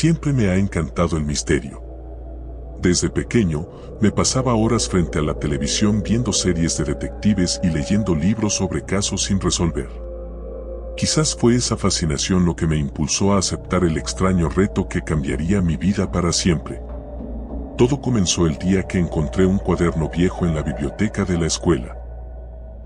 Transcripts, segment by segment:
Siempre me ha encantado el misterio. Desde pequeño, me pasaba horas frente a la televisión viendo series de detectives y leyendo libros sobre casos sin resolver. Quizás fue esa fascinación lo que me impulsó a aceptar el extraño reto que cambiaría mi vida para siempre. Todo comenzó el día que encontré un cuaderno viejo en la biblioteca de la escuela.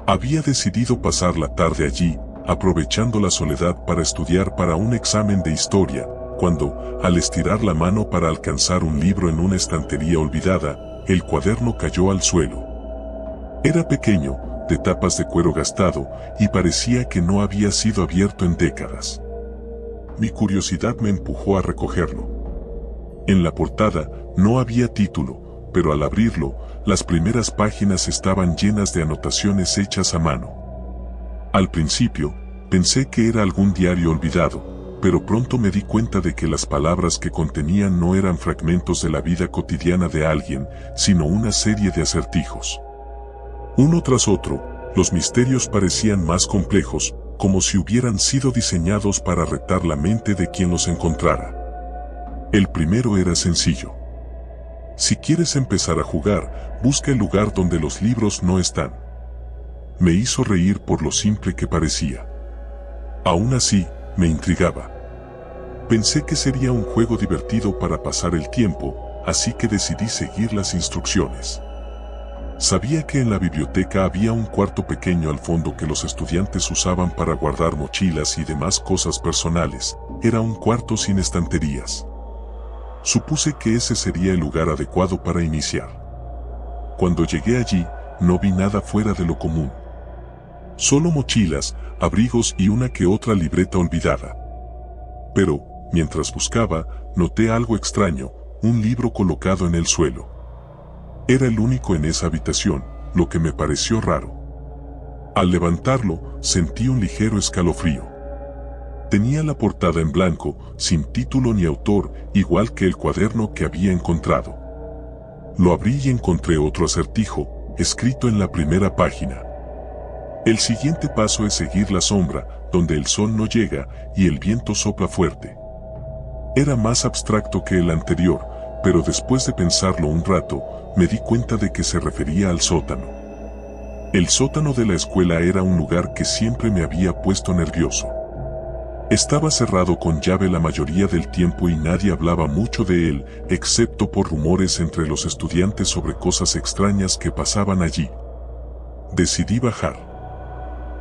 Había decidido pasar la tarde allí, aprovechando la soledad para estudiar para un examen de historia, cuando, al estirar la mano para alcanzar un libro en una estantería olvidada, el cuaderno cayó al suelo. Era pequeño, de tapas de cuero gastado, y parecía que no había sido abierto en décadas. Mi curiosidad me empujó a recogerlo. En la portada no había título, pero al abrirlo, las primeras páginas estaban llenas de anotaciones hechas a mano. Al principio, pensé que era algún diario olvidado, pero pronto me di cuenta de que las palabras que contenían no eran fragmentos de la vida cotidiana de alguien, sino una serie de acertijos. Uno tras otro, los misterios parecían más complejos, como si hubieran sido diseñados para retar la mente de quien los encontrara. El primero era sencillo. Si quieres empezar a jugar, busca el lugar donde los libros no están. Me hizo reír por lo simple que parecía. Aún así, me intrigaba. Pensé que sería un juego divertido para pasar el tiempo, así que decidí seguir las instrucciones. Sabía que en la biblioteca había un cuarto pequeño al fondo que los estudiantes usaban para guardar mochilas y demás cosas personales. Era un cuarto sin estanterías. Supuse que ese sería el lugar adecuado para iniciar. Cuando llegué allí, no vi nada fuera de lo común. Solo mochilas, abrigos y una que otra libreta olvidada. Pero, mientras buscaba, noté algo extraño, un libro colocado en el suelo. Era el único en esa habitación, lo que me pareció raro. Al levantarlo, sentí un ligero escalofrío. Tenía la portada en blanco, sin título ni autor, igual que el cuaderno que había encontrado. Lo abrí y encontré otro acertijo, escrito en la primera página. El siguiente paso es seguir la sombra, donde el sol no llega y el viento sopla fuerte. Era más abstracto que el anterior, pero después de pensarlo un rato, me di cuenta de que se refería al sótano. El sótano de la escuela era un lugar que siempre me había puesto nervioso. Estaba cerrado con llave la mayoría del tiempo y nadie hablaba mucho de él, excepto por rumores entre los estudiantes sobre cosas extrañas que pasaban allí. Decidí bajar.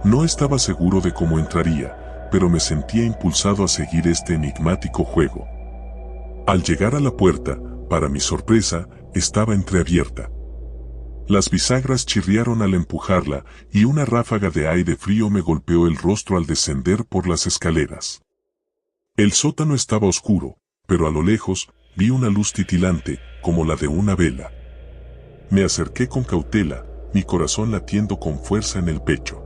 No estaba seguro de cómo entraría, pero me sentía impulsado a seguir este enigmático juego. Al llegar a la puerta, para mi sorpresa, estaba entreabierta. Las bisagras chirriaron al empujarla y una ráfaga de aire frío me golpeó el rostro al descender por las escaleras. El sótano estaba oscuro, pero a lo lejos vi una luz titilante, como la de una vela. Me acerqué con cautela, mi corazón latiendo con fuerza en el pecho.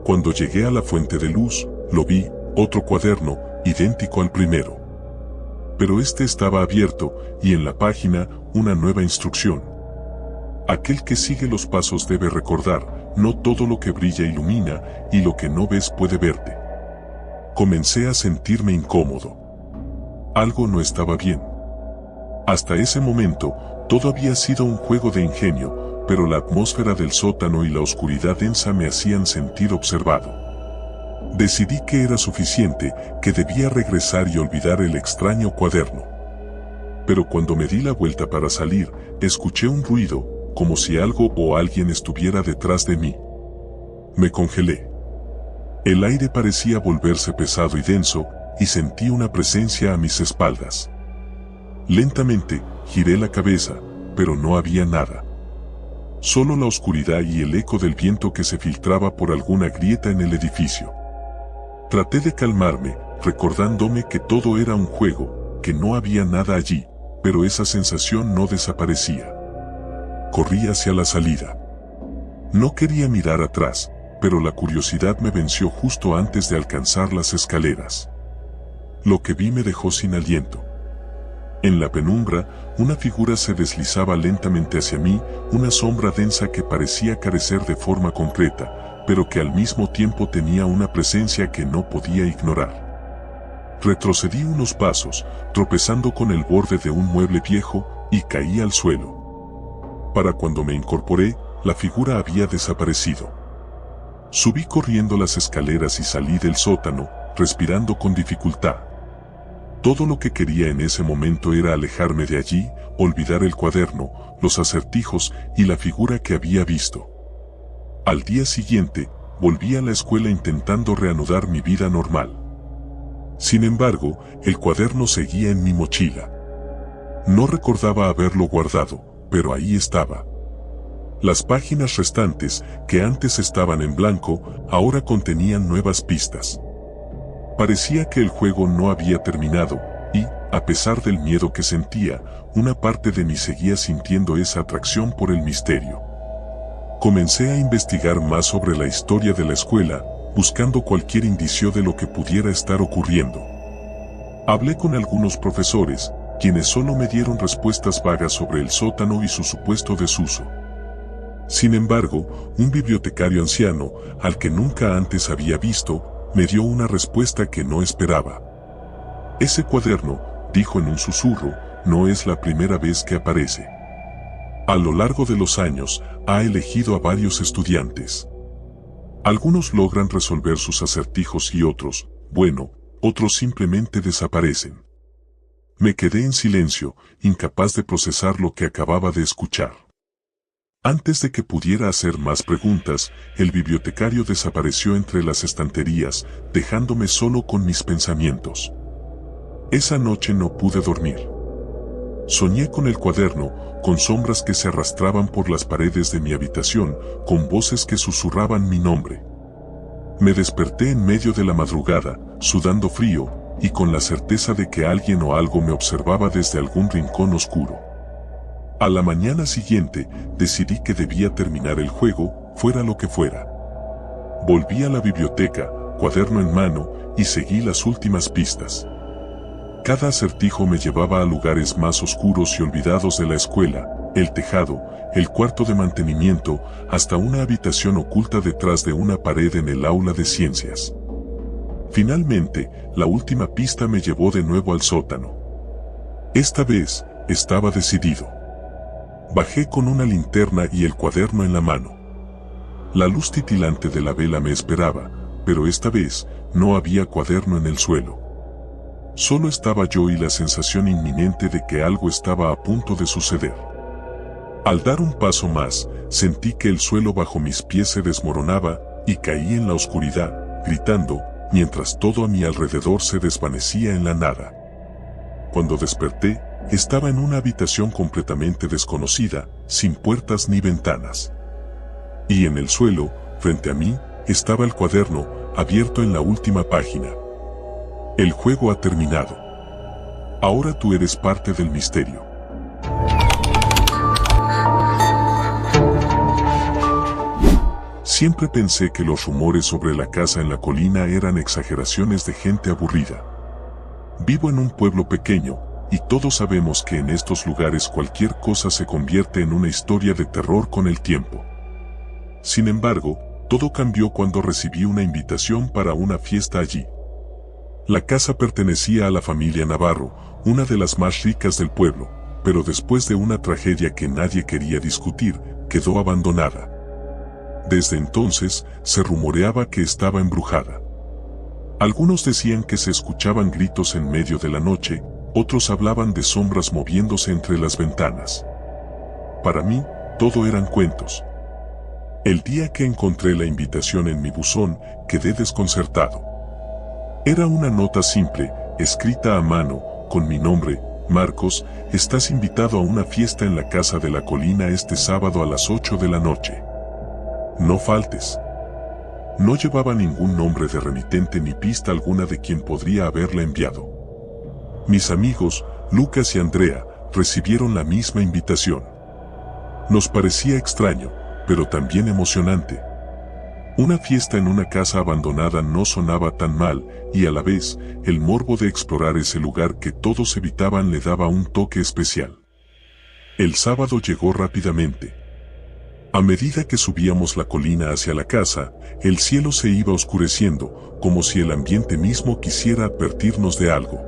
Cuando llegué a la fuente de luz, lo vi, otro cuaderno, idéntico al primero. Pero este estaba abierto, y en la página, una nueva instrucción. Aquel que sigue los pasos debe recordar, no todo lo que brilla ilumina, y lo que no ves puede verte. Comencé a sentirme incómodo. Algo no estaba bien. Hasta ese momento, todo había sido un juego de ingenio, pero la atmósfera del sótano y la oscuridad densa me hacían sentir observado. Decidí que era suficiente, que debía regresar y olvidar el extraño cuaderno. Pero cuando me di la vuelta para salir, escuché un ruido, como si algo o alguien estuviera detrás de mí. Me congelé. El aire parecía volverse pesado y denso, y sentí una presencia a mis espaldas. Lentamente, giré la cabeza, pero no había nada. Solo la oscuridad y el eco del viento que se filtraba por alguna grieta en el edificio. Traté de calmarme, recordándome que todo era un juego, que no había nada allí, pero esa sensación no desaparecía. Corrí hacia la salida. No quería mirar atrás, pero la curiosidad me venció justo antes de alcanzar las escaleras. Lo que vi me dejó sin aliento. En la penumbra, una figura se deslizaba lentamente hacia mí, una sombra densa que parecía carecer de forma concreta, pero que al mismo tiempo tenía una presencia que no podía ignorar. Retrocedí unos pasos, tropezando con el borde de un mueble viejo, y caí al suelo. Para cuando me incorporé, la figura había desaparecido. Subí corriendo las escaleras y salí del sótano, respirando con dificultad. Todo lo que quería en ese momento era alejarme de allí, olvidar el cuaderno, los acertijos y la figura que había visto. Al día siguiente, volví a la escuela intentando reanudar mi vida normal. Sin embargo, el cuaderno seguía en mi mochila. No recordaba haberlo guardado, pero ahí estaba. Las páginas restantes, que antes estaban en blanco, ahora contenían nuevas pistas. Parecía que el juego no había terminado, y, a pesar del miedo que sentía, una parte de mí seguía sintiendo esa atracción por el misterio. Comencé a investigar más sobre la historia de la escuela, buscando cualquier indicio de lo que pudiera estar ocurriendo. Hablé con algunos profesores, quienes solo me dieron respuestas vagas sobre el sótano y su supuesto desuso. Sin embargo, un bibliotecario anciano, al que nunca antes había visto, me dio una respuesta que no esperaba. Ese cuaderno, dijo en un susurro, no es la primera vez que aparece. A lo largo de los años, ha elegido a varios estudiantes. Algunos logran resolver sus acertijos y otros, bueno, otros simplemente desaparecen. Me quedé en silencio, incapaz de procesar lo que acababa de escuchar. Antes de que pudiera hacer más preguntas, el bibliotecario desapareció entre las estanterías, dejándome solo con mis pensamientos. Esa noche no pude dormir. Soñé con el cuaderno, con sombras que se arrastraban por las paredes de mi habitación, con voces que susurraban mi nombre. Me desperté en medio de la madrugada, sudando frío, y con la certeza de que alguien o algo me observaba desde algún rincón oscuro. A la mañana siguiente, decidí que debía terminar el juego, fuera lo que fuera. Volví a la biblioteca, cuaderno en mano, y seguí las últimas pistas. Cada acertijo me llevaba a lugares más oscuros y olvidados de la escuela, el tejado, el cuarto de mantenimiento, hasta una habitación oculta detrás de una pared en el aula de ciencias. Finalmente, la última pista me llevó de nuevo al sótano. Esta vez, estaba decidido. Bajé con una linterna y el cuaderno en la mano. La luz titilante de la vela me esperaba, pero esta vez, no había cuaderno en el suelo. Solo estaba yo y la sensación inminente de que algo estaba a punto de suceder. Al dar un paso más, sentí que el suelo bajo mis pies se desmoronaba, y caí en la oscuridad, gritando, mientras todo a mi alrededor se desvanecía en la nada. Cuando desperté, estaba en una habitación completamente desconocida, sin puertas ni ventanas. Y en el suelo, frente a mí, estaba el cuaderno, abierto en la última página. El juego ha terminado. Ahora tú eres parte del misterio. Siempre pensé que los rumores sobre la casa en la colina eran exageraciones de gente aburrida. Vivo en un pueblo pequeño, y todos sabemos que en estos lugares cualquier cosa se convierte en una historia de terror con el tiempo. Sin embargo, todo cambió cuando recibí una invitación para una fiesta allí. La casa pertenecía a la familia Navarro, una de las más ricas del pueblo, pero después de una tragedia que nadie quería discutir, quedó abandonada. Desde entonces, se rumoreaba que estaba embrujada. Algunos decían que se escuchaban gritos en medio de la noche, otros hablaban de sombras moviéndose entre las ventanas. Para mí, todo eran cuentos. El día que encontré la invitación en mi buzón, quedé desconcertado. Era una nota simple, escrita a mano, con mi nombre: Marcos, estás invitado a una fiesta en la casa de la colina este sábado a las 8 de la noche. No faltes. No llevaba ningún nombre de remitente ni pista alguna de quien podría haberla enviado. Mis amigos, Lucas y Andrea, recibieron la misma invitación. Nos parecía extraño, pero también emocionante. Una fiesta en una casa abandonada no sonaba tan mal, y a la vez, el morbo de explorar ese lugar que todos evitaban le daba un toque especial. El sábado llegó rápidamente. A medida que subíamos la colina hacia la casa, el cielo se iba oscureciendo, como si el ambiente mismo quisiera advertirnos de algo.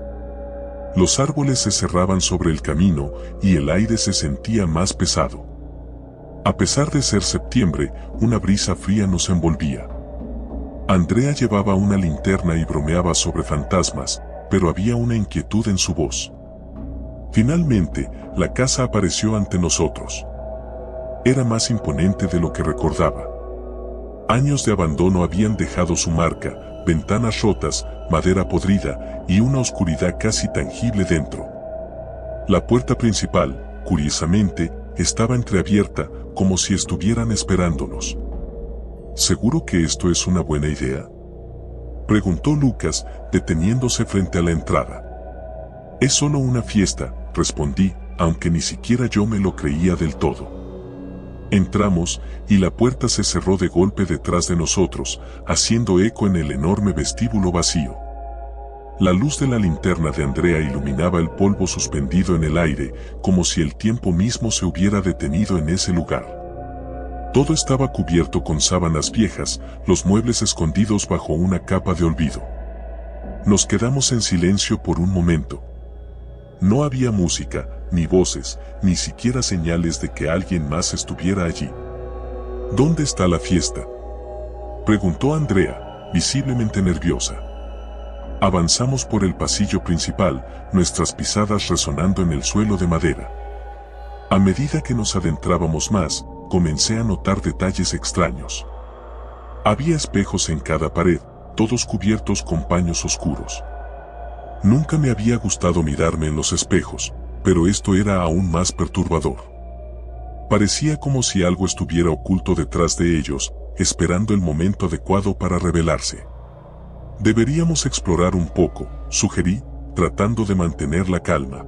Los árboles se cerraban sobre el camino y el aire se sentía más pesado. A pesar de ser septiembre, una brisa fría nos envolvía. Andrea llevaba una linterna y bromeaba sobre fantasmas, pero había una inquietud en su voz. Finalmente, la casa apareció ante nosotros. Era más imponente de lo que recordaba. Años de abandono habían dejado su marca, ventanas rotas, madera podrida y una oscuridad casi tangible dentro. La puerta principal, curiosamente, estaba entreabierta, como si estuvieran esperándonos. ¿Seguro que esto es una buena idea?, preguntó Lucas, deteniéndose frente a la entrada. Es solo una fiesta, respondí, aunque ni siquiera yo me lo creía del todo. Entramos, y la puerta se cerró de golpe detrás de nosotros, haciendo eco en el enorme vestíbulo vacío. La luz de la linterna de Andrea iluminaba el polvo suspendido en el aire, como si el tiempo mismo se hubiera detenido en ese lugar. Todo estaba cubierto con sábanas viejas, los muebles escondidos bajo una capa de olvido. Nos quedamos en silencio por un momento. No había música, ni voces, ni siquiera señales de que alguien más estuviera allí. ¿Dónde está la fiesta?, preguntó Andrea, visiblemente nerviosa. Avanzamos por el pasillo principal, nuestras pisadas resonando en el suelo de madera. A medida que nos adentrábamos más, comencé a notar detalles extraños. Había espejos en cada pared, todos cubiertos con paños oscuros. Nunca me había gustado mirarme en los espejos, pero esto era aún más perturbador. Parecía como si algo estuviera oculto detrás de ellos, esperando el momento adecuado para revelarse. Deberíamos explorar un poco, sugerí, tratando de mantener la calma.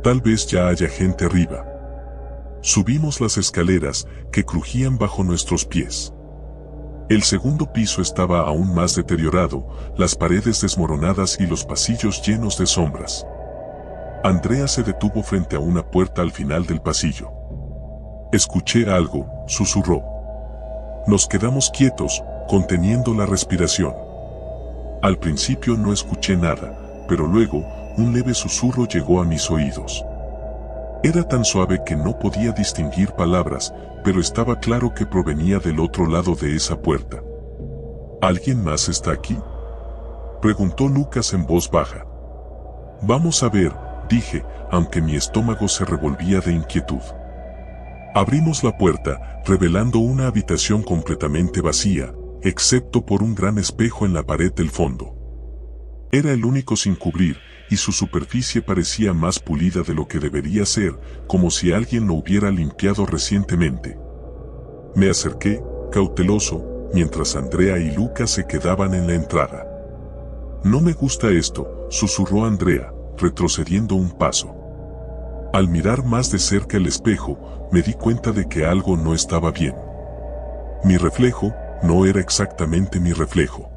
Tal vez ya haya gente arriba. Subimos las escaleras, que crujían bajo nuestros pies. El segundo piso estaba aún más deteriorado, las paredes desmoronadas y los pasillos llenos de sombras. Andrea se detuvo frente a una puerta al final del pasillo. Escuché algo, susurró. Nos quedamos quietos, conteniendo la respiración. Al principio no escuché nada, pero luego, un leve susurro llegó a mis oídos. Era tan suave que no podía distinguir palabras, pero estaba claro que provenía del otro lado de esa puerta. ¿Alguien más está aquí?, preguntó Lucas en voz baja. Vamos a ver, dije, aunque mi estómago se revolvía de inquietud. Abrimos la puerta, revelando una habitación completamente vacía, excepto por un gran espejo en la pared del fondo. Era el único sin cubrir, y su superficie parecía más pulida de lo que debería ser, como si alguien lo hubiera limpiado recientemente. Me acerqué, cauteloso, mientras Andrea y Lucas se quedaban en la entrada. No me gusta esto, susurró Andrea, retrocediendo un paso. Al mirar más de cerca el espejo, me di cuenta de que algo no estaba bien. Mi reflejo no era exactamente mi reflejo.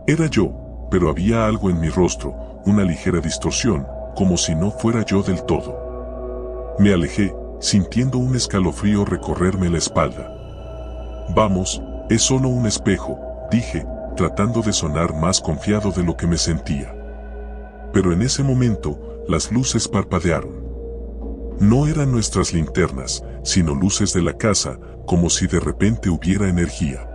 Era yo, pero había algo en mi rostro, una ligera distorsión, como si no fuera yo del todo. Me alejé, sintiendo un escalofrío recorrerme la espalda. Vamos, es solo un espejo, dije, tratando de sonar más confiado de lo que me sentía. Pero en ese momento, las luces parpadearon. No eran nuestras linternas, sino luces de la casa, como si de repente hubiera energía.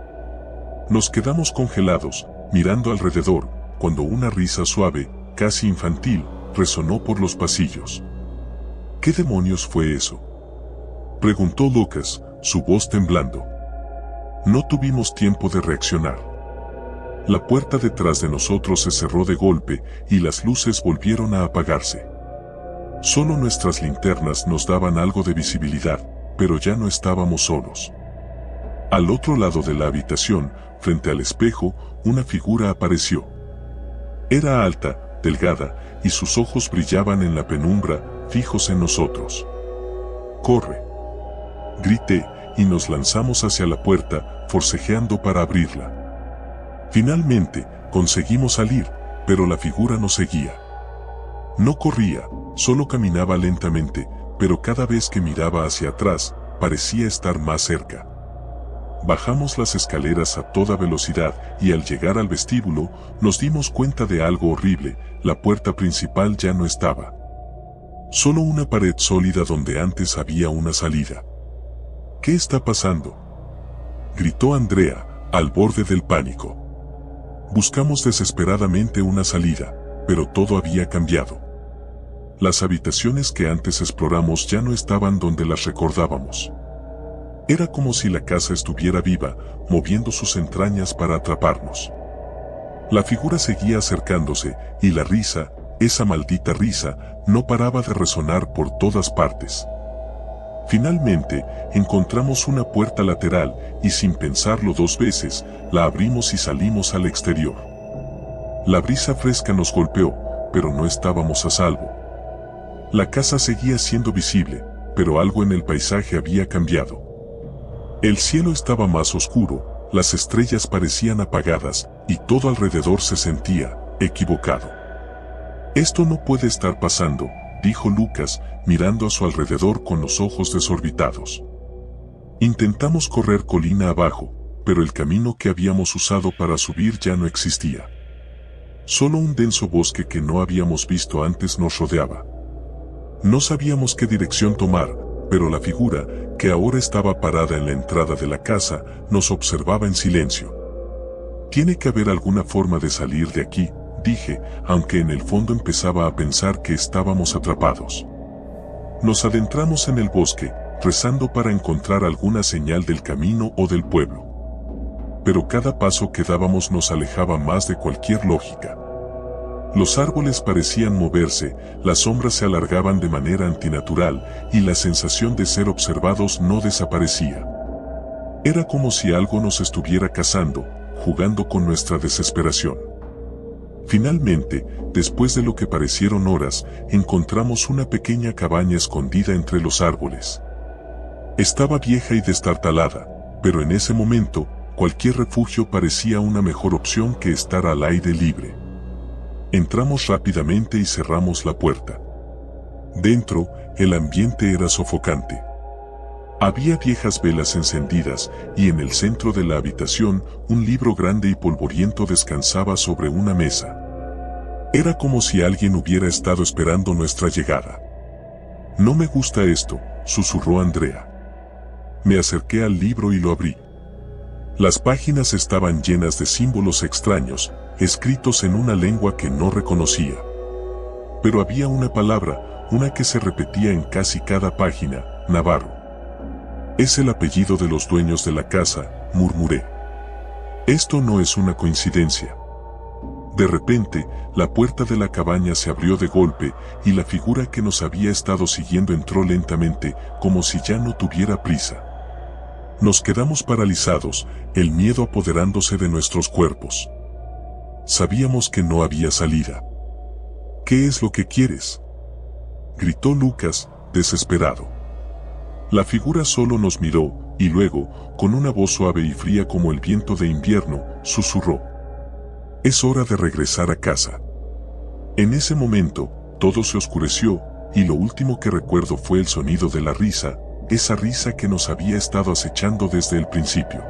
Nos quedamos congelados, mirando alrededor, cuando una risa suave, casi infantil, resonó por los pasillos. ¿Qué demonios fue eso?, preguntó Lucas, su voz temblando. No tuvimos tiempo de reaccionar. La puerta detrás de nosotros se cerró de golpe y las luces volvieron a apagarse. Solo nuestras linternas nos daban algo de visibilidad, pero ya no estábamos solos. Al otro lado de la habitación, frente al espejo, una figura apareció. Era alta, delgada, y sus ojos brillaban en la penumbra, fijos en nosotros. ¡Corre!, grité, y nos lanzamos hacia la puerta, forcejeando para abrirla. Finalmente, conseguimos salir, pero la figura nos seguía. No corría, solo caminaba lentamente, pero cada vez que miraba hacia atrás, parecía estar más cerca. Bajamos las escaleras a toda velocidad y al llegar al vestíbulo nos dimos cuenta de algo horrible: la puerta principal ya no estaba. Solo una pared sólida donde antes había una salida. ¿Qué está pasando?, gritó Andrea, al borde del pánico. Buscamos desesperadamente una salida, pero todo había cambiado. Las habitaciones que antes exploramos ya no estaban donde las recordábamos. Era como si la casa estuviera viva, moviendo sus entrañas para atraparnos. La figura seguía acercándose, y la risa, esa maldita risa, no paraba de resonar por todas partes. Finalmente, encontramos una puerta lateral, y sin pensarlo dos veces, la abrimos y salimos al exterior. La brisa fresca nos golpeó, pero no estábamos a salvo. La casa seguía siendo visible, pero algo en el paisaje había cambiado. El cielo estaba más oscuro, las estrellas parecían apagadas, y todo alrededor se sentía equivocado. «Esto no puede estar pasando», dijo Lucas, mirando a su alrededor con los ojos desorbitados. Intentamos correr colina abajo, pero el camino que habíamos usado para subir ya no existía. Solo un denso bosque que no habíamos visto antes nos rodeaba. No sabíamos qué dirección tomar, pero la figura, que ahora estaba parada en la entrada de la casa, nos observaba en silencio. «Tiene que haber alguna forma de salir de aquí», dije, aunque en el fondo empezaba a pensar que estábamos atrapados. Nos adentramos en el bosque, rezando para encontrar alguna señal del camino o del pueblo. Pero cada paso que dábamos nos alejaba más de cualquier lógica. Los árboles parecían moverse, las sombras se alargaban de manera antinatural, y la sensación de ser observados no desaparecía. Era como si algo nos estuviera cazando, jugando con nuestra desesperación. Finalmente, después de lo que parecieron horas, encontramos una pequeña cabaña escondida entre los árboles. Estaba vieja y destartalada, pero en ese momento, cualquier refugio parecía una mejor opción que estar al aire libre. Entramos rápidamente y cerramos la puerta. Dentro, el ambiente era sofocante. Había viejas velas encendidas, y en el centro de la habitación, un libro grande y polvoriento descansaba sobre una mesa. Era como si alguien hubiera estado esperando nuestra llegada. «No me gusta esto», susurró Andrea. Me acerqué al libro y lo abrí. Las páginas estaban llenas de símbolos extraños, escritos en una lengua que no reconocía. Pero había una palabra, una que se repetía en casi cada página: Navarro. «Es el apellido de los dueños de la casa», murmuré. «Esto no es una coincidencia». De repente, la puerta de la cabaña se abrió de golpe, y la figura que nos había estado siguiendo entró lentamente, como si ya no tuviera prisa. Nos quedamos paralizados, el miedo apoderándose de nuestros cuerpos. Sabíamos que no había salida. «¿Qué es lo que quieres?», gritó Lucas, desesperado. La figura solo nos miró, y luego, con una voz suave y fría como el viento de invierno, susurró: «Es hora de regresar a casa». En ese momento, todo se oscureció, y lo último que recuerdo fue el sonido de la risa, esa risa que nos había estado acechando desde el principio.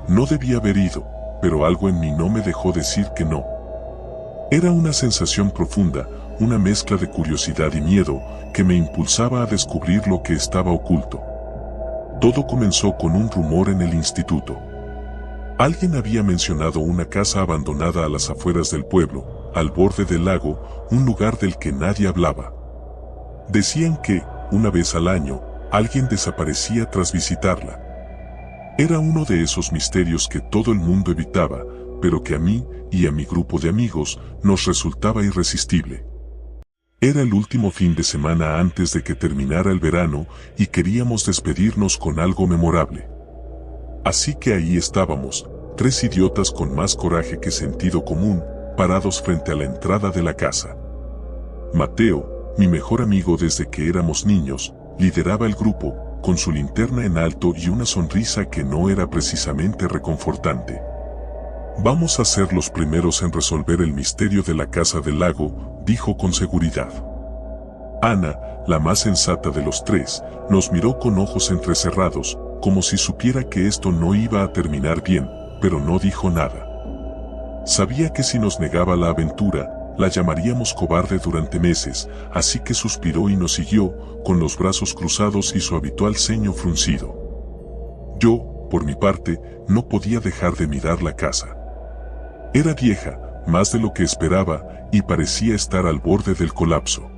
No debía haber ido, pero algo en mí no me dejó decir que no. Era una sensación profunda, una mezcla de curiosidad y miedo, que me impulsaba a descubrir lo que estaba oculto. Todo comenzó con un rumor en el instituto. Alguien había mencionado una casa abandonada a las afueras del pueblo, al borde del lago, un lugar del que nadie hablaba. Decían que, una vez al año, alguien desaparecía tras visitarla. Era uno de esos misterios que todo el mundo evitaba, pero que a mí y a mi grupo de amigos nos resultaba irresistible. Era el último fin de semana antes de que terminara el verano y queríamos despedirnos con algo memorable. Así que ahí estábamos, tres idiotas con más coraje que sentido común, parados frente a la entrada de la casa. Mateo, mi mejor amigo desde que éramos niños, lideraba el grupo, con su linterna en alto y una sonrisa que no era precisamente reconfortante. «Vamos a ser los primeros en resolver el misterio de la casa del lago», dijo con seguridad. Ana, la más sensata de los tres, nos miró con ojos entrecerrados, como si supiera que esto no iba a terminar bien, pero no dijo nada. Sabía que si nos negaba la aventura, la llamaríamos cobarde durante meses, así que suspiró y nos siguió, con los brazos cruzados y su habitual ceño fruncido. Yo, por mi parte, no podía dejar de mirar la casa. Era vieja, más de lo que esperaba, y parecía estar al borde del colapso.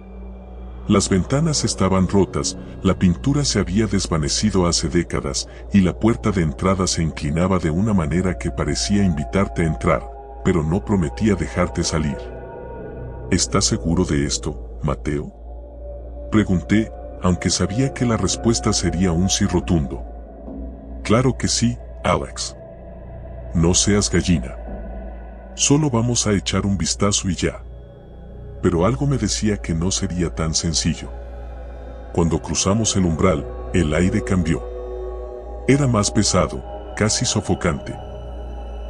Las ventanas estaban rotas, la pintura se había desvanecido hace décadas, y la puerta de entrada se inclinaba de una manera que parecía invitarte a entrar, pero no prometía dejarte salir. ¿Estás seguro de esto, Mateo? Pregunté, aunque sabía que la respuesta sería un sí rotundo. Claro que sí, Alex. No seas gallina. Solo vamos a echar un vistazo y ya. Pero algo me decía que no sería tan sencillo. Cuando cruzamos el umbral, el aire cambió. Era más pesado, casi sofocante.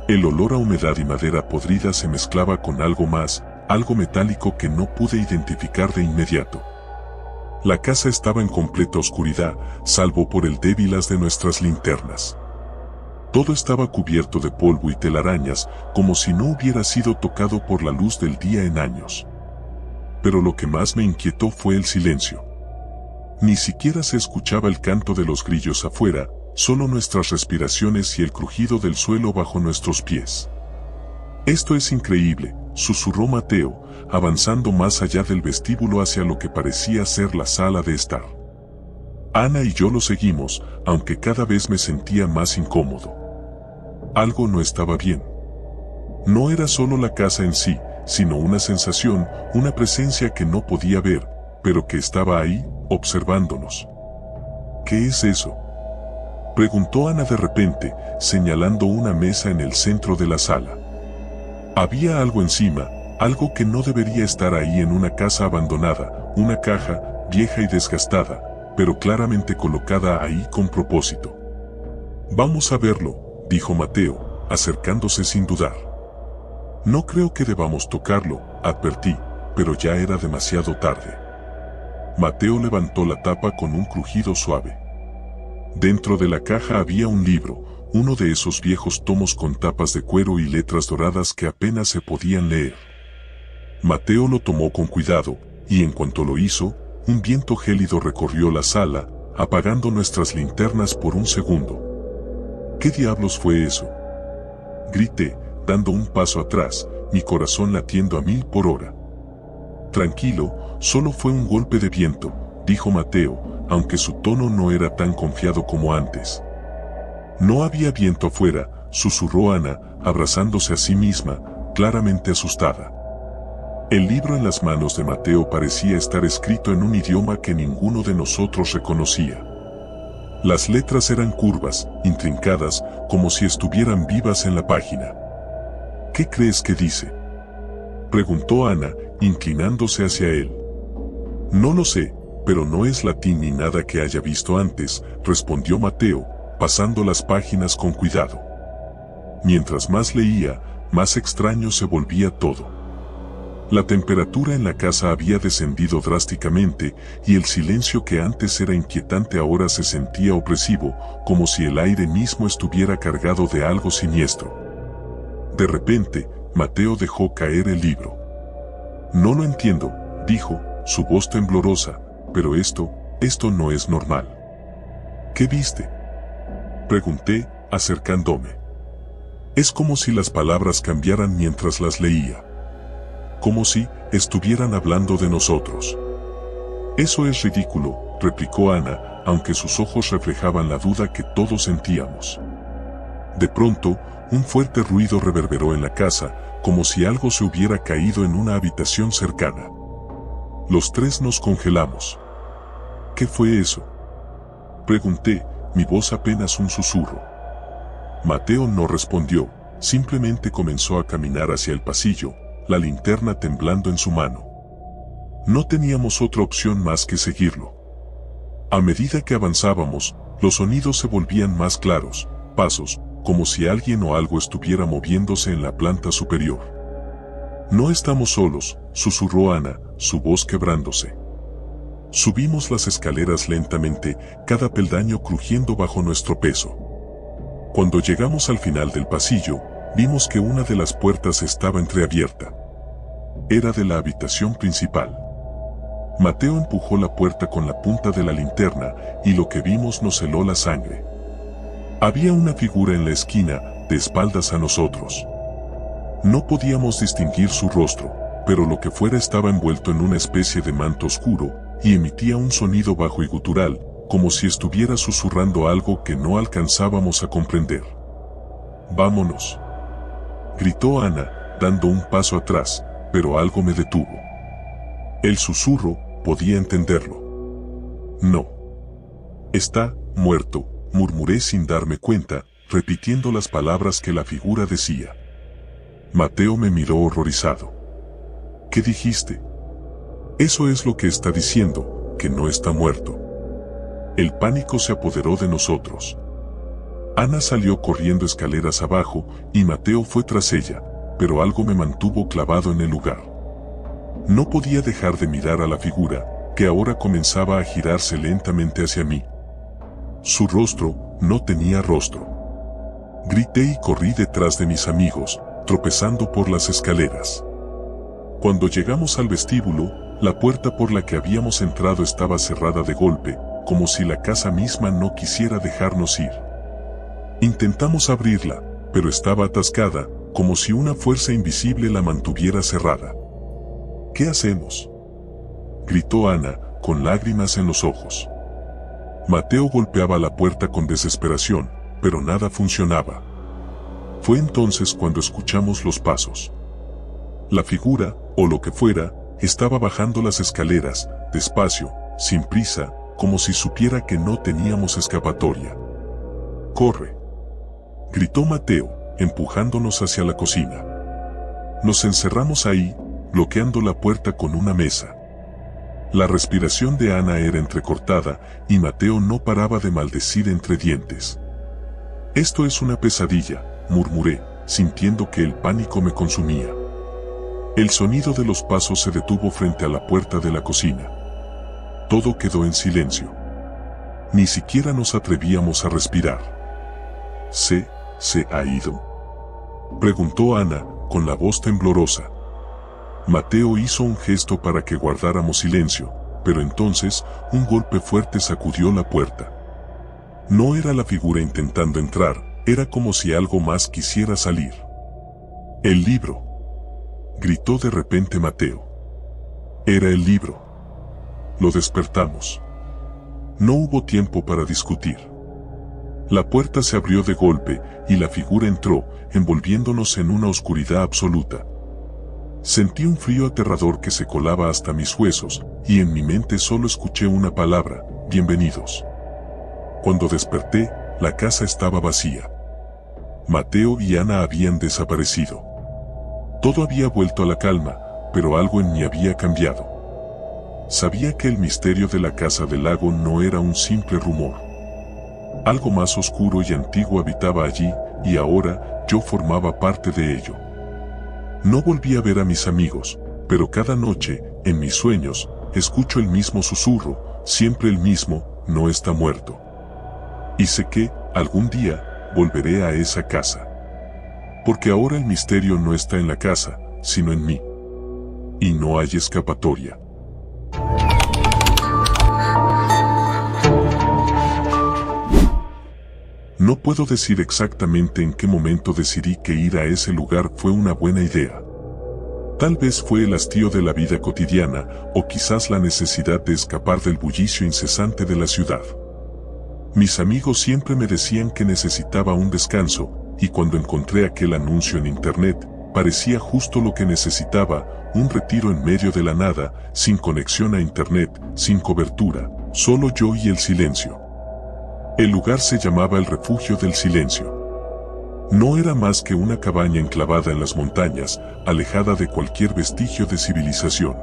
El olor a humedad y madera podrida se mezclaba con algo más, algo metálico que no pude identificar de inmediato. La casa estaba en completa oscuridad, salvo por el débil haz de nuestras linternas. Todo estaba cubierto de polvo y telarañas, como si no hubiera sido tocado por la luz del día en años. Pero lo que más me inquietó fue el silencio. Ni siquiera se escuchaba el canto de los grillos afuera, solo nuestras respiraciones y el crujido del suelo bajo nuestros pies. Esto es increíble, susurró Mateo, avanzando más allá del vestíbulo hacia lo que parecía ser la sala de estar. Ana y yo lo seguimos, aunque cada vez me sentía más incómodo. Algo no estaba bien. No era solo la casa en sí, sino una sensación, una presencia que no podía ver, pero que estaba ahí, observándonos. ¿Qué es eso?, preguntó Ana de repente, señalando una mesa en el centro de la sala. Había algo encima, algo que no debería estar ahí en una casa abandonada, una caja, vieja y desgastada, pero claramente colocada ahí con propósito. Vamos a verlo, dijo Mateo, acercándose sin dudar. No creo que debamos tocarlo, advertí, pero ya era demasiado tarde. Mateo levantó la tapa con un crujido suave. Dentro de la caja había un libro, uno de esos viejos tomos con tapas de cuero y letras doradas que apenas se podían leer. Mateo lo tomó con cuidado, y en cuanto lo hizo, un viento gélido recorrió la sala, apagando nuestras linternas por un segundo. ¿Qué diablos fue eso?, grité, dando un paso atrás, mi corazón latiendo a 1000 por hora. Tranquilo, solo fue un golpe de viento, dijo Mateo, aunque su tono no era tan confiado como antes. No había viento afuera, susurró Ana, abrazándose a sí misma, claramente asustada. El libro en las manos de Mateo parecía estar escrito en un idioma que ninguno de nosotros reconocía. Las letras eran curvas, intrincadas, como si estuvieran vivas en la página. ¿Qué crees que dice?, preguntó Ana, inclinándose hacia él. No lo sé, pero no es latín ni nada que haya visto antes, respondió Mateo, pasando las páginas con cuidado. Mientras más leía, más extraño se volvía todo. La temperatura en la casa había descendido drásticamente, y el silencio que antes era inquietante ahora se sentía opresivo, como si el aire mismo estuviera cargado de algo siniestro. De repente, Mateo dejó caer el libro. No lo entiendo, dijo, su voz temblorosa, pero esto no es normal. ¿Qué viste?, pregunté, acercándome. Es como si las palabras cambiaran mientras las leía. Como si estuvieran hablando de nosotros. Eso es ridículo, replicó Ana, aunque sus ojos reflejaban la duda que todos sentíamos. De pronto, un fuerte ruido reverberó en la casa, como si algo se hubiera caído en una habitación cercana. Los tres nos congelamos. ¿Qué fue eso?, pregunté, mi voz apenas un susurro. Mateo no respondió, simplemente comenzó a caminar hacia el pasillo, la linterna temblando en su mano. No teníamos otra opción más que seguirlo. A medida que avanzábamos, los sonidos se volvían más claros, pasos, como si alguien o algo estuviera moviéndose en la planta superior. No estamos solos, susurró Ana, su voz quebrándose. Subimos las escaleras lentamente, cada peldaño crujiendo bajo nuestro peso. Cuando llegamos al final del pasillo, vimos que una de las puertas estaba entreabierta. Era de la habitación principal. Mateo empujó la puerta con la punta de la linterna y lo que vimos nos heló la sangre. Había una figura en la esquina, de espaldas a nosotros. No podíamos distinguir su rostro, pero lo que fuera estaba envuelto en una especie de manto oscuro y emitía un sonido bajo y gutural, como si estuviera susurrando algo que no alcanzábamos a comprender. «Vámonos», gritó Ana, dando un paso atrás, pero algo me detuvo. El susurro, podía entenderlo. «No. Está muerto», murmuré sin darme cuenta, repitiendo las palabras que la figura decía. Mateo me miró horrorizado. «¿Qué dijiste?» «Eso es lo que está diciendo, que no está muerto». El pánico se apoderó de nosotros. Ana salió corriendo escaleras abajo y Mateo fue tras ella, pero algo me mantuvo clavado en el lugar. No podía dejar de mirar a la figura, que ahora comenzaba a girarse lentamente hacia mí. Su rostro no tenía rostro. Grité y corrí detrás de mis amigos, tropezando por las escaleras. Cuando llegamos al vestíbulo, la puerta por la que habíamos entrado estaba cerrada de golpe, como si la casa misma no quisiera dejarnos ir. Intentamos abrirla, pero estaba atascada, como si una fuerza invisible la mantuviera cerrada. «¿Qué hacemos?», gritó Ana, con lágrimas en los ojos. Mateo golpeaba la puerta con desesperación, pero nada funcionaba. Fue entonces cuando escuchamos los pasos. La figura, o lo que fuera, estaba bajando las escaleras, despacio, sin prisa, como si supiera que no teníamos escapatoria. «¡Corre!», gritó Mateo, empujándonos hacia la cocina. Nos encerramos ahí, bloqueando la puerta con una mesa. La respiración de Ana era entrecortada y Mateo no paraba de maldecir entre dientes. «Esto es una pesadilla», murmuré, sintiendo que el pánico me consumía. El sonido de los pasos se detuvo frente a la puerta de la cocina. Todo quedó en silencio. Ni siquiera nos atrevíamos a respirar. ¿Se ha ido?», preguntó Ana, con la voz temblorosa. Mateo hizo un gesto para que guardáramos silencio, pero entonces un golpe fuerte sacudió la puerta. No era la figura intentando entrar, era como si algo más quisiera salir. «¡El libro!», gritó de repente Mateo. Era el libro. Lo despertamos. No hubo tiempo para discutir. La puerta se abrió de golpe y la figura entró, envolviéndonos en una oscuridad absoluta. Sentí un frío aterrador que se colaba hasta mis huesos, y en mi mente solo escuché una palabra: bienvenidos. Cuando desperté, la casa estaba vacía. Mateo y Ana habían desaparecido. Todo había vuelto a la calma, pero algo en mí había cambiado. Sabía que el misterio de la casa del lago no era un simple rumor. Algo más oscuro y antiguo habitaba allí, y ahora yo formaba parte de ello. No volví a ver a mis amigos, pero cada noche, en mis sueños, escucho el mismo susurro, siempre el mismo: no está muerto. Y sé que, algún día, volveré a esa casa. Porque ahora el misterio no está en la casa, sino en mí. Y no hay escapatoria. No puedo decir exactamente en qué momento decidí que ir a ese lugar fue una buena idea. Tal vez fue el hastío de la vida cotidiana, o quizás la necesidad de escapar del bullicio incesante de la ciudad. Mis amigos siempre me decían que necesitaba un descanso, y cuando encontré aquel anuncio en internet, parecía justo lo que necesitaba: un retiro en medio de la nada, sin conexión a internet, sin cobertura, solo yo y el silencio. El lugar se llamaba el Refugio del Silencio. No era más que una cabaña enclavada en las montañas, alejada de cualquier vestigio de civilización.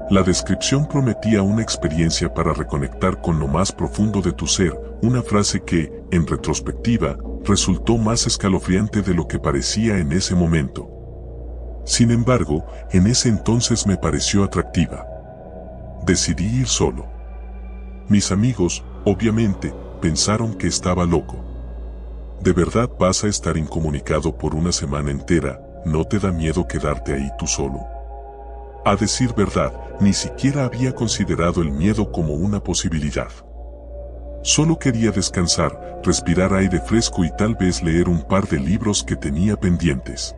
La descripción prometía una experiencia para reconectar con lo más profundo de tu ser, una frase que, en retrospectiva, resultó más escalofriante de lo que parecía en ese momento. Sin embargo, en ese entonces me pareció atractiva. Decidí ir solo. Mis amigos, obviamente, pensaron que estaba loco. ¿De verdad vas a estar incomunicado por una semana entera? ¿No te da miedo quedarte ahí tú solo? A decir verdad, ni siquiera había considerado el miedo como una posibilidad. Solo quería descansar, respirar aire fresco y tal vez leer un par de libros que tenía pendientes.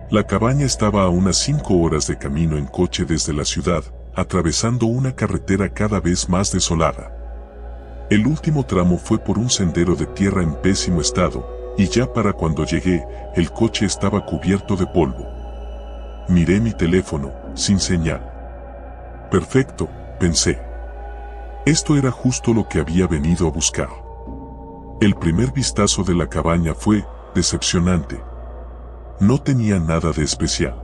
La cabaña estaba a unas 5 horas de camino en coche desde la ciudad, atravesando una carretera cada vez más desolada. El último tramo fue por un sendero de tierra en pésimo estado, y ya para cuando llegué, el coche estaba cubierto de polvo. Miré mi teléfono, sin señal. Perfecto, pensé. Esto era justo lo que había venido a buscar. El primer vistazo de la cabaña fue decepcionante. No tenía nada de especial.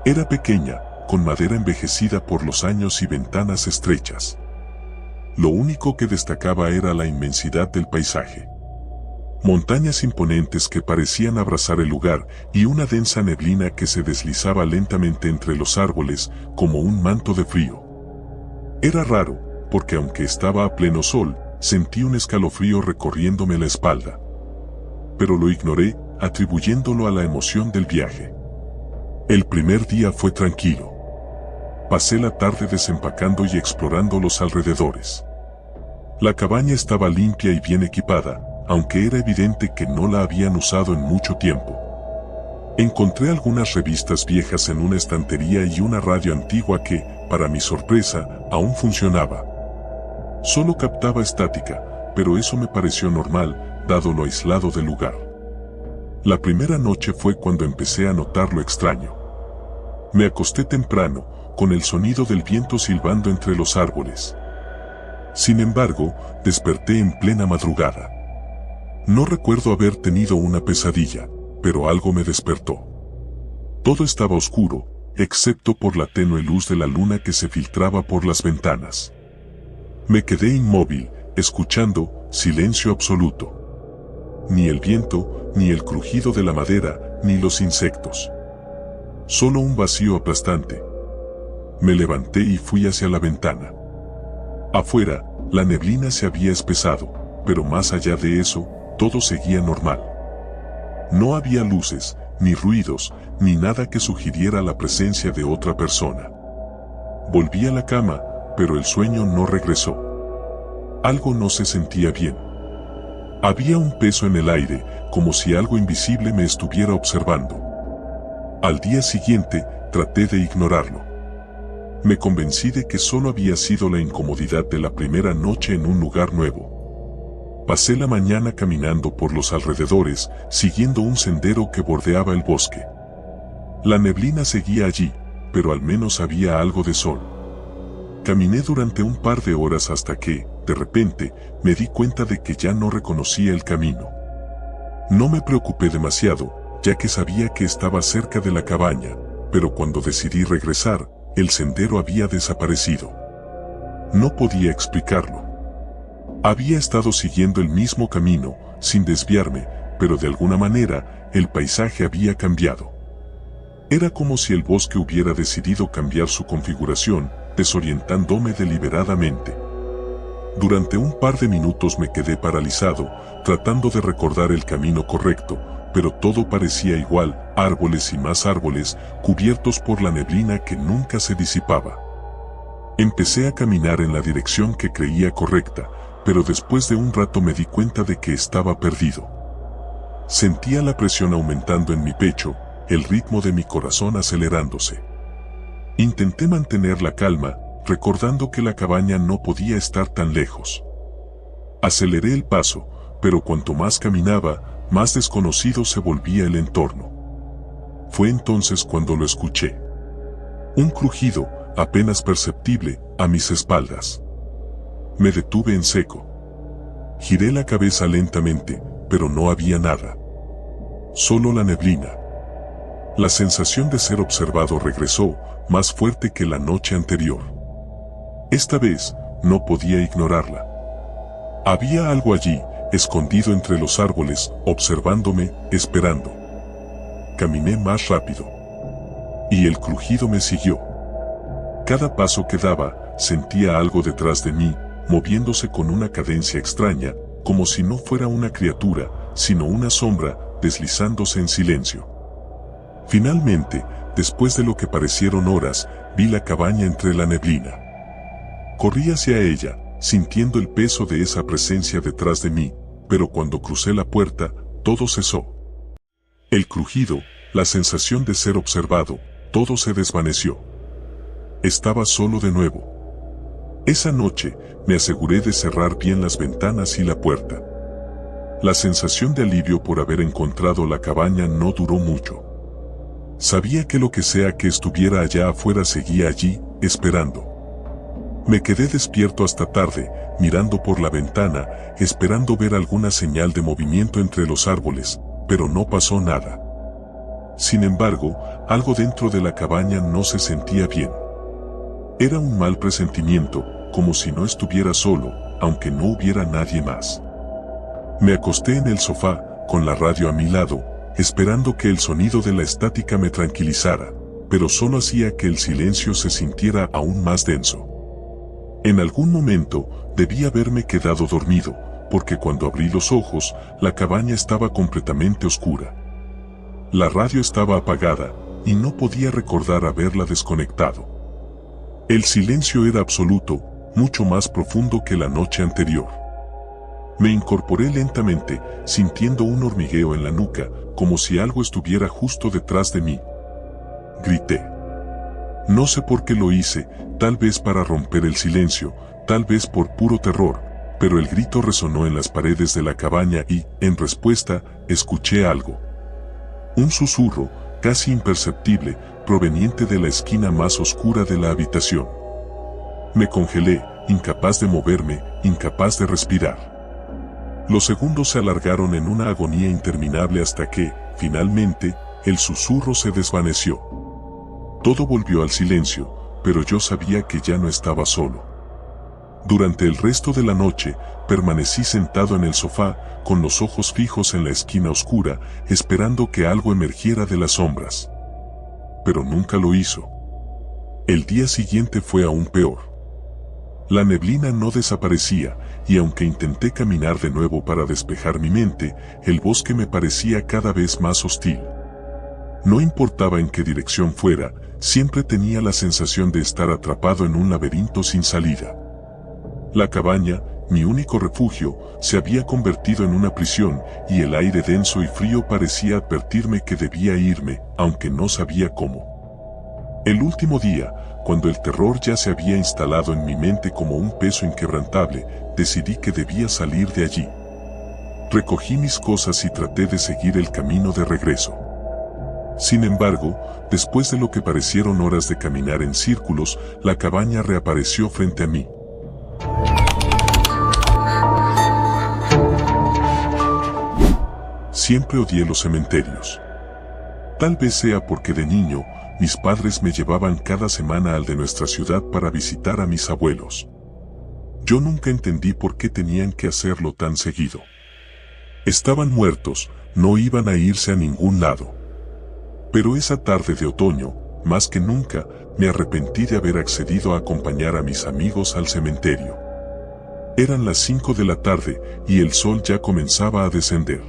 Era pequeña, con madera envejecida por los años y ventanas estrechas. Lo único que destacaba era la inmensidad del paisaje. Montañas imponentes que parecían abrazar el lugar y una densa neblina que se deslizaba lentamente entre los árboles como un manto de frío. Era raro, porque aunque estaba a pleno sol, sentí un escalofrío recorriéndome la espalda. Pero lo ignoré, atribuyéndolo a la emoción del viaje. El primer día fue tranquilo. Pasé la tarde desempacando y explorando los alrededores. La cabaña estaba limpia y bien equipada, aunque era evidente que no la habían usado en mucho tiempo. Encontré algunas revistas viejas en una estantería y una radio antigua que, para mi sorpresa, aún funcionaba. Solo captaba estática, pero eso me pareció normal, dado lo aislado del lugar. La primera noche fue cuando empecé a notar lo extraño. Me acosté temprano, con el sonido del viento silbando entre los árboles. Sin embargo, desperté en plena madrugada. No recuerdo haber tenido una pesadilla, pero algo me despertó. Todo estaba oscuro, excepto por la tenue luz de la luna que se filtraba por las ventanas. Me quedé inmóvil, escuchando silencio absoluto. Ni el viento, ni el crujido de la madera, ni los insectos. Solo un vacío aplastante. Me levanté y fui hacia la ventana. Afuera, la neblina se había espesado, pero más allá de eso, todo seguía normal. No había luces, ni ruidos, ni nada que sugiriera la presencia de otra persona. Volví a la cama, pero el sueño no regresó. Algo no se sentía bien. Había un peso en el aire, como si algo invisible me estuviera observando. Al día siguiente, traté de ignorarlo. Me convencí de que solo había sido la incomodidad de la primera noche en un lugar nuevo. Pasé la mañana caminando por los alrededores, siguiendo un sendero que bordeaba el bosque. La neblina seguía allí, pero al menos había algo de sol. Caminé durante un par de horas hasta que, de repente, me di cuenta de que ya no reconocía el camino. No me preocupé demasiado, ya que sabía que estaba cerca de la cabaña, pero cuando decidí regresar, el sendero había desaparecido. No podía explicarlo. Había estado siguiendo el mismo camino, sin desviarme, pero de alguna manera, el paisaje había cambiado. Era como si el bosque hubiera decidido cambiar su configuración, desorientándome deliberadamente. Durante un par de minutos me quedé paralizado, tratando de recordar el camino correcto, pero todo parecía igual, árboles y más árboles, cubiertos por la neblina que nunca se disipaba. Empecé a caminar en la dirección que creía correcta, pero después de un rato me di cuenta de que estaba perdido. Sentía la presión aumentando en mi pecho, el ritmo de mi corazón acelerándose. Intenté mantener la calma, recordando que la cabaña no podía estar tan lejos. Aceleré el paso, pero cuanto más caminaba, más desconocido se volvía el entorno. Fue entonces cuando lo escuché. Un crujido, apenas perceptible, a mis espaldas. Me detuve en seco. Giré la cabeza lentamente, pero no había nada. Solo la neblina. La sensación de ser observado regresó, más fuerte que la noche anterior. Esta vez, no podía ignorarla. Había algo allí, escondido entre los árboles, observándome, esperando. Caminé más rápido. Y el crujido me siguió. Cada paso que daba, sentía algo detrás de mí, moviéndose con una cadencia extraña, como si no fuera una criatura, sino una sombra, deslizándose en silencio. Finalmente, después de lo que parecieron horas, vi la cabaña entre la neblina. Corrí hacia ella, sintiendo el peso de esa presencia detrás de mí, pero cuando crucé la puerta, todo cesó. El crujido, la sensación de ser observado, todo se desvaneció. Estaba solo de nuevo. Esa noche, me aseguré de cerrar bien las ventanas y la puerta. La sensación de alivio por haber encontrado la cabaña no duró mucho. Sabía que lo que sea que estuviera allá afuera seguía allí, esperando. Me quedé despierto hasta tarde, mirando por la ventana, esperando ver alguna señal de movimiento entre los árboles, pero no pasó nada. Sin embargo, algo dentro de la cabaña no se sentía bien. Era un mal presentimiento, como si no estuviera solo, aunque no hubiera nadie más. Me acosté en el sofá, con la radio a mi lado, esperando que el sonido de la estática me tranquilizara, pero solo hacía que el silencio se sintiera aún más denso. En algún momento, debí haberme quedado dormido, porque cuando abrí los ojos, la cabaña estaba completamente oscura. La radio estaba apagada, y no podía recordar haberla desconectado. El silencio era absoluto, mucho más profundo que la noche anterior. Me incorporé lentamente, sintiendo un hormigueo en la nuca, como si algo estuviera justo detrás de mí. Grité. No sé por qué lo hice, tal vez para romper el silencio, tal vez por puro terror, pero el grito resonó en las paredes de la cabaña y, en respuesta, escuché algo. Un susurro, casi imperceptible, proveniente de la esquina más oscura de la habitación. Me congelé, incapaz de moverme, incapaz de respirar. Los segundos se alargaron en una agonía interminable hasta que, finalmente, el susurro se desvaneció. Todo volvió al silencio, pero yo sabía que ya no estaba solo. Durante el resto de la noche, permanecí sentado en el sofá, con los ojos fijos en la esquina oscura, esperando que algo emergiera de las sombras. Pero nunca lo hizo. El día siguiente fue aún peor. La neblina no desaparecía, y aunque intenté caminar de nuevo para despejar mi mente, el bosque me parecía cada vez más hostil. No importaba en qué dirección fuera, siempre tenía la sensación de estar atrapado en un laberinto sin salida. La cabaña, mi único refugio, se había convertido en una prisión, y el aire denso y frío parecía advertirme que debía irme, aunque no sabía cómo. El último día, cuando el terror ya se había instalado en mi mente como un peso inquebrantable, decidí que debía salir de allí. Recogí mis cosas y traté de seguir el camino de regreso. Sin embargo, después de lo que parecieron horas de caminar en círculos, la cabaña reapareció frente a mí. Siempre odié los cementerios. Tal vez sea porque de niño, mis padres me llevaban cada semana al de nuestra ciudad para visitar a mis abuelos. Yo nunca entendí por qué tenían que hacerlo tan seguido. Estaban muertos, no iban a irse a ningún lado. Pero esa tarde de otoño, más que nunca, me arrepentí de haber accedido a acompañar a mis amigos al cementerio. Eran las 5 de la tarde, y el sol ya comenzaba a descender.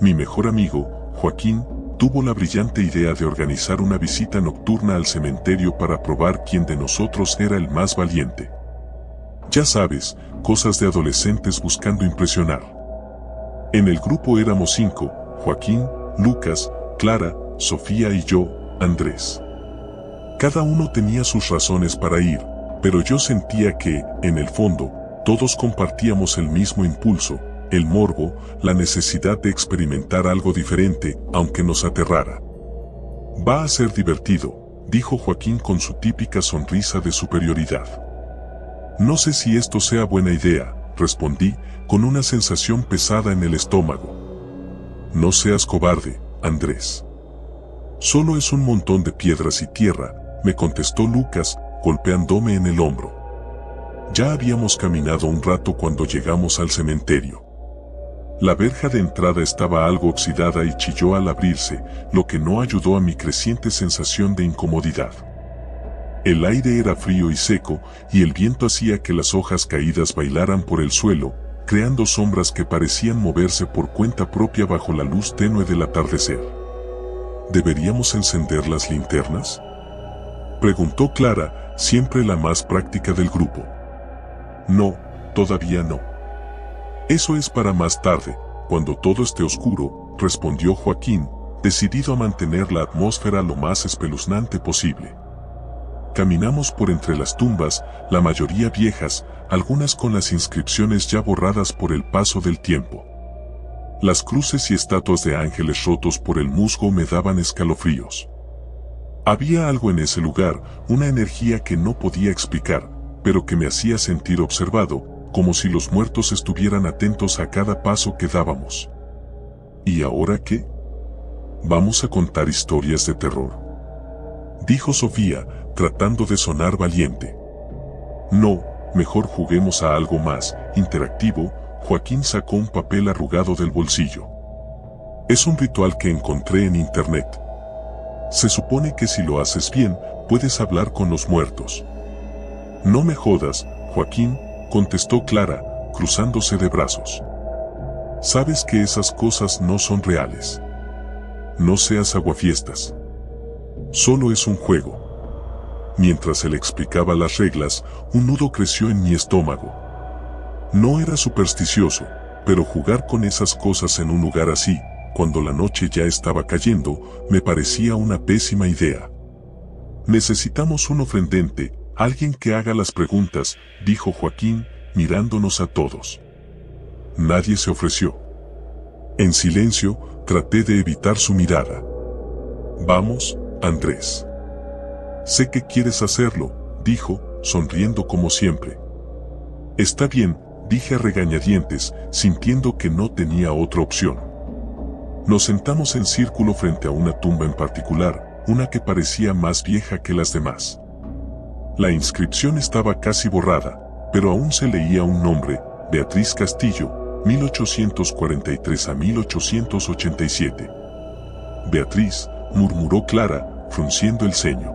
Mi mejor amigo, Joaquín, tuvo la brillante idea de organizar una visita nocturna al cementerio para probar quién de nosotros era el más valiente. Ya sabes, cosas de adolescentes buscando impresionar. En el grupo éramos 5, Joaquín, Lucas, Clara, Sofía y yo, Andrés. Cada uno tenía sus razones para ir, pero yo sentía que, en el fondo, todos compartíamos el mismo impulso, el morbo, la necesidad de experimentar algo diferente, aunque nos aterrara. Va a ser divertido, dijo Joaquín con su típica sonrisa de superioridad. No sé si esto sea buena idea, respondí, con una sensación pesada en el estómago. No seas cobarde, Andrés. Solo es un montón de piedras y tierra, me contestó Lucas, golpeándome en el hombro. Ya habíamos caminado un rato cuando llegamos al cementerio. La verja de entrada estaba algo oxidada y chilló al abrirse, lo que no ayudó a mi creciente sensación de incomodidad. El aire era frío y seco, y el viento hacía que las hojas caídas bailaran por el suelo, creando sombras que parecían moverse por cuenta propia bajo la luz tenue del atardecer. ¿Deberíamos encender las linternas?, preguntó Clara, siempre la más práctica del grupo. No, todavía no. Eso es para más tarde, cuando todo esté oscuro, respondió Joaquín, decidido a mantener la atmósfera lo más espeluznante posible. Caminamos por entre las tumbas, la mayoría viejas, algunas con las inscripciones ya borradas por el paso del tiempo. Las cruces y estatuas de ángeles rotos por el musgo me daban escalofríos. Había algo en ese lugar, una energía que no podía explicar, pero que me hacía sentir observado, como si los muertos estuvieran atentos a cada paso que dábamos. ¿Y ahora qué? ¿Vamos a contar historias de terror?, dijo Sofía, tratando de sonar valiente. No, mejor juguemos a algo más interactivo. Joaquín sacó un papel arrugado del bolsillo. Es un ritual que encontré en internet. Se supone que si lo haces bien, puedes hablar con los muertos. No me jodas, Joaquín, contestó Clara, cruzándose de brazos. Sabes que esas cosas no son reales. No seas aguafiestas. Solo es un juego. Mientras él explicaba las reglas, un nudo creció en mi estómago. No era supersticioso, pero jugar con esas cosas en un lugar así, cuando la noche ya estaba cayendo, me parecía una pésima idea. Necesitamos un ofrendante, alguien que haga las preguntas, dijo Joaquín, mirándonos a todos. Nadie se ofreció. En silencio, traté de evitar su mirada. Vamos, Andrés. Sé que quieres hacerlo, dijo, sonriendo como siempre. Está bien, dije a regañadientes, sintiendo que no tenía otra opción. Nos sentamos en círculo frente a una tumba en particular, una que parecía más vieja que las demás. La inscripción estaba casi borrada, pero aún se leía un nombre, Beatriz Castillo, 1843 a 1887. Beatriz, murmuró Clara, frunciendo el ceño.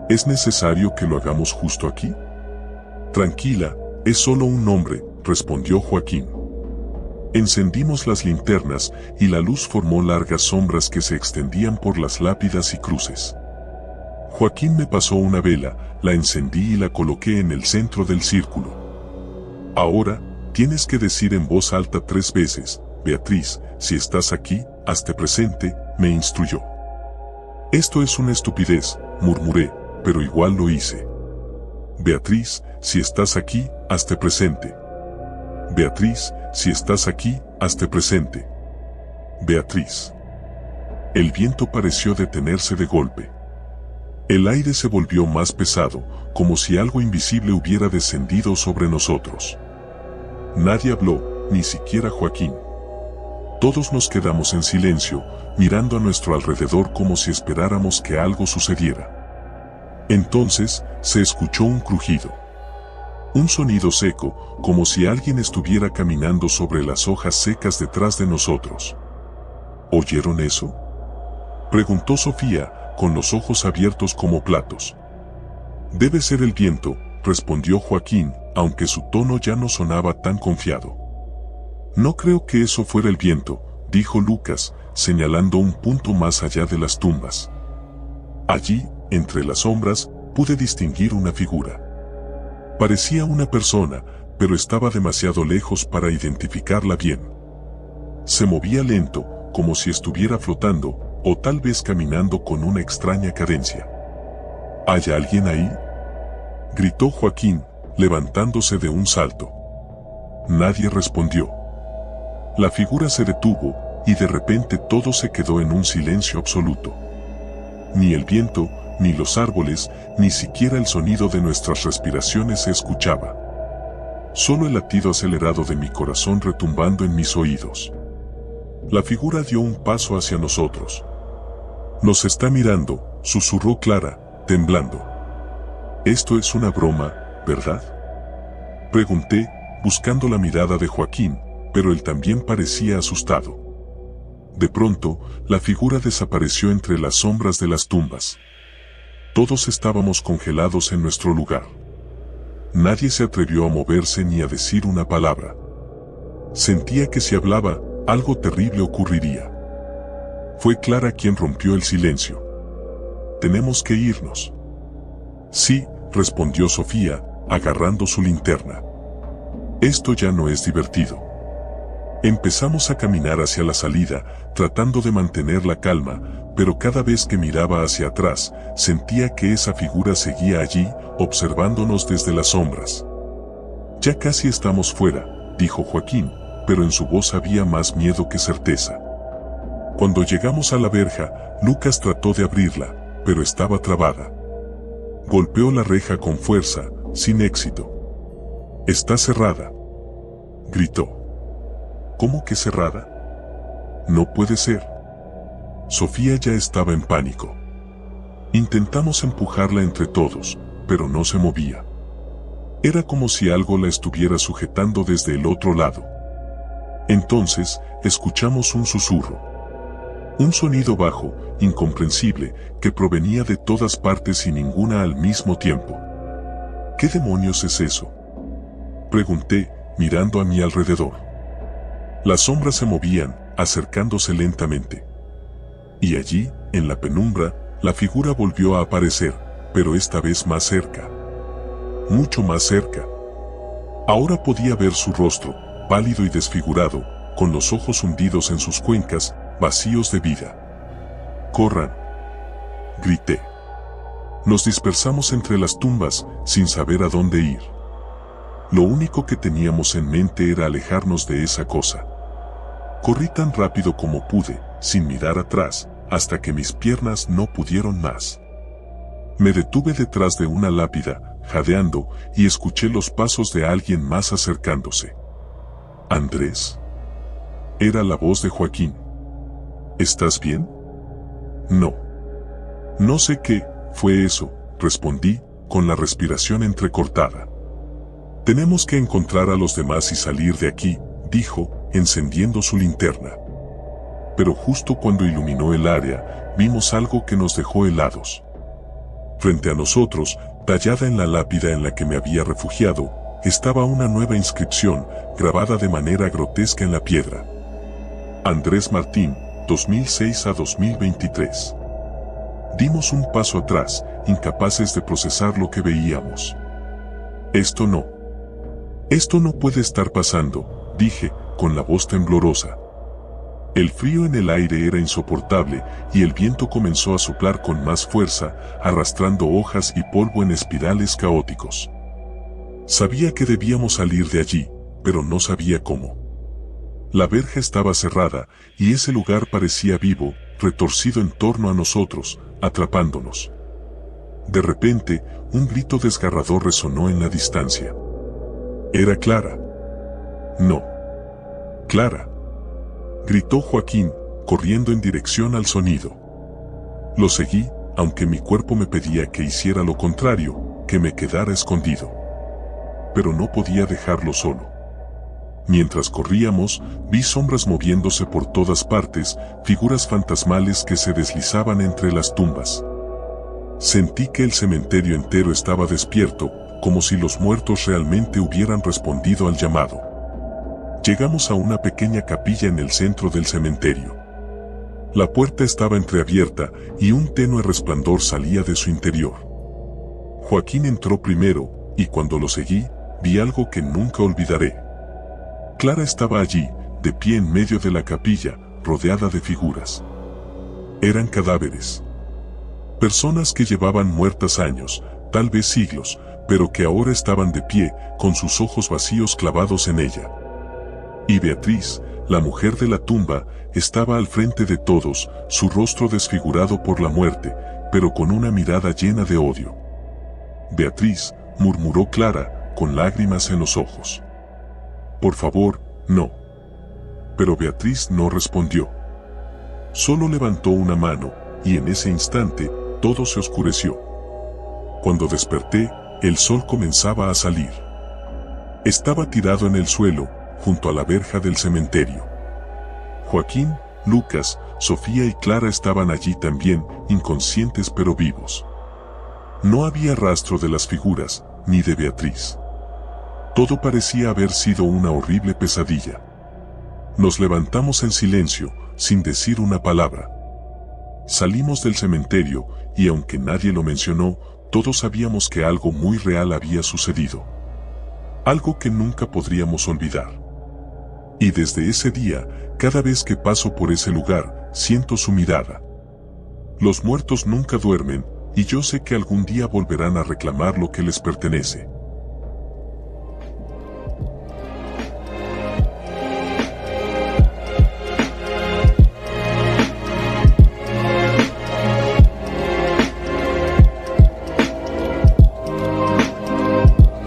¿Es necesario que lo hagamos justo aquí? Tranquila, es solo un nombre, respondió Joaquín. Encendimos las linternas, y la luz formó largas sombras que se extendían por las lápidas y cruces. Joaquín me pasó una vela, la encendí y la coloqué en el centro del círculo. Ahora, tienes que decir en voz alta 3 veces, Beatriz, si estás aquí, hazte presente, me instruyó. Esto es una estupidez, murmuré, pero igual lo hice. Beatriz, si estás aquí, hazte presente. Beatriz, si estás aquí, hazte presente. Beatriz. El viento pareció detenerse de golpe. El aire se volvió más pesado, como si algo invisible hubiera descendido sobre nosotros. Nadie habló, ni siquiera Joaquín. Todos nos quedamos en silencio, mirando a nuestro alrededor como si esperáramos que algo sucediera. Entonces, se escuchó un crujido. Un sonido seco, como si alguien estuviera caminando sobre las hojas secas detrás de nosotros. ¿Oyeron eso?, preguntó Sofía, con los ojos abiertos como platos. Debe ser el viento, respondió Joaquín, aunque su tono ya no sonaba tan confiado. No creo que eso fuera el viento, dijo Lucas, señalando un punto más allá de las tumbas. Allí, entre las sombras, pude distinguir una figura. Parecía una persona, pero estaba demasiado lejos para identificarla bien. Se movía lento, como si estuviera flotando, o tal vez caminando con una extraña cadencia. ¿Hay alguien ahí?, gritó Joaquín, levantándose de un salto. Nadie respondió. La figura se detuvo, y de repente todo se quedó en un silencio absoluto. Ni el viento, ni los árboles, ni siquiera el sonido de nuestras respiraciones se escuchaba. Solo el latido acelerado de mi corazón retumbando en mis oídos. La figura dio un paso hacia nosotros. Nos está mirando, susurró Clara, temblando. Esto es una broma, ¿verdad?, pregunté, buscando la mirada de Joaquín, pero él también parecía asustado. De pronto, la figura desapareció entre las sombras de las tumbas. Todos estábamos congelados en nuestro lugar. Nadie se atrevió a moverse ni a decir una palabra. Sentía que si hablaba, algo terrible ocurriría. Fue Clara quien rompió el silencio. «Tenemos que irnos». «Sí», respondió Sofía, agarrando su linterna. «Esto ya no es divertido». Empezamos a caminar hacia la salida, tratando de mantener la calma, pero cada vez que miraba hacia atrás, sentía que esa figura seguía allí, observándonos desde las sombras. «Ya casi estamos fuera», dijo Joaquín, pero en su voz había más miedo que certeza. Cuando llegamos a la verja, Lucas trató de abrirla, pero estaba trabada. Golpeó la reja con fuerza, sin éxito. «Está cerrada», gritó. «¿Cómo que cerrada? No puede ser». Sofía ya estaba en pánico. Intentamos empujarla entre todos, pero no se movía. Era como si algo la estuviera sujetando desde el otro lado. Entonces, escuchamos un susurro. Un sonido bajo, incomprensible, que provenía de todas partes y ninguna al mismo tiempo. «¿Qué demonios es eso?», pregunté, mirando a mi alrededor. Las sombras se movían, acercándose lentamente. Y allí, en la penumbra, la figura volvió a aparecer, pero esta vez más cerca. Mucho más cerca. Ahora podía ver su rostro, pálido y desfigurado, con los ojos hundidos en sus cuencas, vacíos de vida. «¡Corran!», grité. Nos dispersamos entre las tumbas, sin saber a dónde ir. Lo único que teníamos en mente era alejarnos de esa cosa. Corrí tan rápido como pude, sin mirar atrás, hasta que mis piernas no pudieron más. Me detuve detrás de una lápida, jadeando, y escuché los pasos de alguien más acercándose. «¿Andrés?», era la voz de Joaquín. «¿Estás bien?». «No. No sé qué fue eso», respondí, con la respiración entrecortada. «Tenemos que encontrar a los demás y salir de aquí», dijo, encendiendo su linterna. Pero justo cuando iluminó el área, vimos algo que nos dejó helados. Frente a nosotros, tallada en la lápida en la que me había refugiado, estaba una nueva inscripción, grabada de manera grotesca en la piedra. «Andrés Martín, 2006 a 2023». Dimos un paso atrás, incapaces de procesar lo que veíamos. «Esto no puede estar pasando», dije, con la voz temblorosa. El frío en el aire era insoportable y el viento comenzó a soplar con más fuerza, arrastrando hojas y polvo en espirales caóticos. Sabía que debíamos salir de allí, pero no sabía cómo. La verja estaba cerrada y ese lugar parecía vivo, retorcido en torno a nosotros, atrapándonos. De repente, un grito desgarrador resonó en la distancia. Era Clara. «No. Clara», gritó Joaquín, corriendo en dirección al sonido. Lo seguí, aunque mi cuerpo me pedía que hiciera lo contrario, que me quedara escondido. Pero no podía dejarlo solo. Mientras corríamos, vi sombras moviéndose por todas partes, figuras fantasmales que se deslizaban entre las tumbas. Sentí que el cementerio entero estaba despierto, como si los muertos realmente hubieran respondido al llamado. Llegamos a una pequeña capilla en el centro del cementerio. La puerta estaba entreabierta y un tenue resplandor salía de su interior. Joaquín entró primero, y cuando lo seguí, vi algo que nunca olvidaré. Clara estaba allí, de pie en medio de la capilla, rodeada de figuras. Eran cadáveres. Personas que llevaban muertas años, tal vez siglos, pero que ahora estaban de pie, con sus ojos vacíos clavados en ella. Y Beatriz, la mujer de la tumba, estaba al frente de todos, su rostro desfigurado por la muerte, pero con una mirada llena de odio. «Beatriz», murmuró Clara, con lágrimas en los ojos. «Por favor, no». Pero Beatriz no respondió. Solo levantó una mano, y en ese instante, todo se oscureció. Cuando desperté, el sol comenzaba a salir. Estaba tirado en el suelo, junto a la verja del cementerio. Joaquín, Lucas, Sofía y Clara estaban allí también, inconscientes pero vivos. No había rastro de las figuras, ni de Beatriz. Todo parecía haber sido una horrible pesadilla. Nos levantamos en silencio, sin decir una palabra. Salimos del cementerio, y aunque nadie lo mencionó, todos sabíamos que algo muy real había sucedido. Algo que nunca podríamos olvidar. Y desde ese día, cada vez que paso por ese lugar, siento su mirada. Los muertos nunca duermen, y yo sé que algún día volverán a reclamar lo que les pertenece.